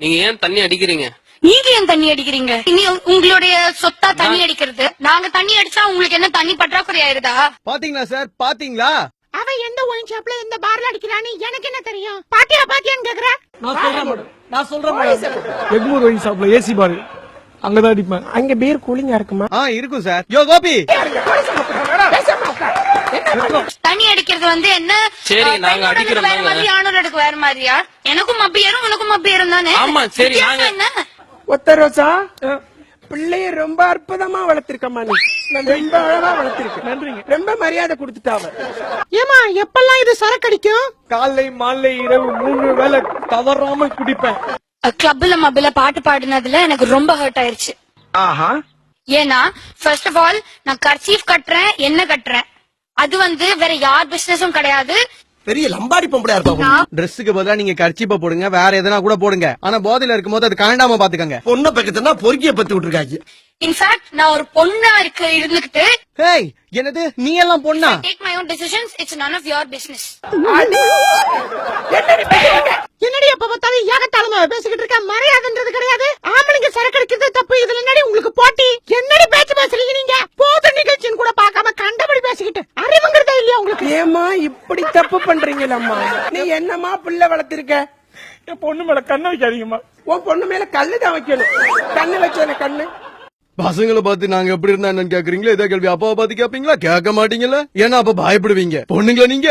நீங்க ஏன் தண்ணி அடிக்கிறீங்க? நீங்க ஏன் தண்ணி அடிக்கிறீங்க? இனி உங்களுடைய சொத்தா தண்ணி அடிக்கிறது. நாங்க தண்ணி அடிச்சா உங்களுக்கு என்ன தண்ணி பற்றாக்குறை ஆயிருதா? பாத்தீங்களா சார், பாத்தீங்களா? அவன் எந்த ஒயின் ஷாப்ல எந்த பார்ல அடிக்கிறான்னு எனக்கு என்ன தெரியும்? பாத்தியான்னு கேக்குற? நான் சொல்றேன் எக்மூர் ஒயின் ஷாப்ல ஏசி பாரு, அங்கதான் அடிப்பேன். அங்க பீர் கூலிங்கா இருக்குமா? இருக்கும் சார். யோ கோபி, தண்ணி அடிக்கிறது என்ன? சரி, நாங்க அடிக்கிறோம். வேற மாதிரி ஆணோருக்கு வேற மாதிரியா? எனக்கும் மப்பி ஏறும் உனக்கும் மப்பி ஏறும் தானே? ஆமா சரி. நாங்க என்ன ஒத்த ரோசா பிள்ளைய ரொம்ப அற்புதமா வளர்த்திருக்கமா, நீ ரொம்ப அழகா வளர்த்திருக்க. நன்றிங்க. ரொம்ப மரியாதை கொடுத்துட்டாவ. ஏமா எப்பெல்லாம் இது சரக்கடிக்கும்? காலை மாலை இரவு 3 வேளை தவறாம குடிப்பேன். கிளப்ல மபில பாட்டு பாடினதுல எனக்கு ரொம்ப ஹர்ட் ஆயிருச்சு. ஏன்னா ஃபர்ஸ்ட் ஆஃப் ஆல் நான் கர்ச்சீஃப் கட்டுறேன், என்ன கட்டுறேன், அது வேற யார் பிசினஸும் கிடையாது. பெரிய லம்பாடி பொம்பளையா இருப்பா. ட்ரெஸ்ஸுக்கு பதிலா நீங்க கர்ச்சீப்ப போடுங்க, வேற எதனா கூட போடுங்க. ஆனா போதையில இருக்கும்போது அது கண்டாம பாத்துக்கங்க. பொண்ணை பக்கத்துனா பொறுக்கிய பத்தி விட்டுருக்காங்க. இன்ஃபேக்ட் நான் ஒரு பொண்ணா இருந்துகிட்டு ஹேய், என்னது நீ எல்லாம் பொண்ணா? Take my own decisions, it's none of your business. என்னடி எப்ப பார்த்தாலும் ஏகத்தாளமா பேசிக்கிட்டு இருக்க? மரியாதைன்றது கிடையாது. ஆம்பளைங்க சரக்கு அடிக்கிறது தப்பு, இதுல என்னடி உங்களுக்கு போட்டி? என்னடி பேச்சு பேசுறீங்க நீங்க? போது நிகழ்ச்சின்னு கூட பார்க்காம கண்டபடி பேசிக்கிட்டு அறிவுங்கிறதே இல்லையா உங்களுக்கு? ஏமா இப்படி தப்பு பண்றீங்களம்மா? நீ என்னமா பிள்ளை வளர்த்திருக்க? என் பொண்ணு மேல கண்ணை வைக்காதீங்கம்மா. உன் பொண்ணு மேல கல்லுதான் வைக்கணும். கண்ணு வச்சேன கண்ணு. பசங்களை பார்த்து நாங்க எப்படி இருந்தா என்னன்னு கேக்குறீங்களா? இதே கேள்வி அப்பாவை பார்த்து கேப்பீங்களா? கேட்க மாட்டீங்களா? ஏன்னா அப்ப பயப்படுவீங்க. பொண்ணுங்களா நீங்க?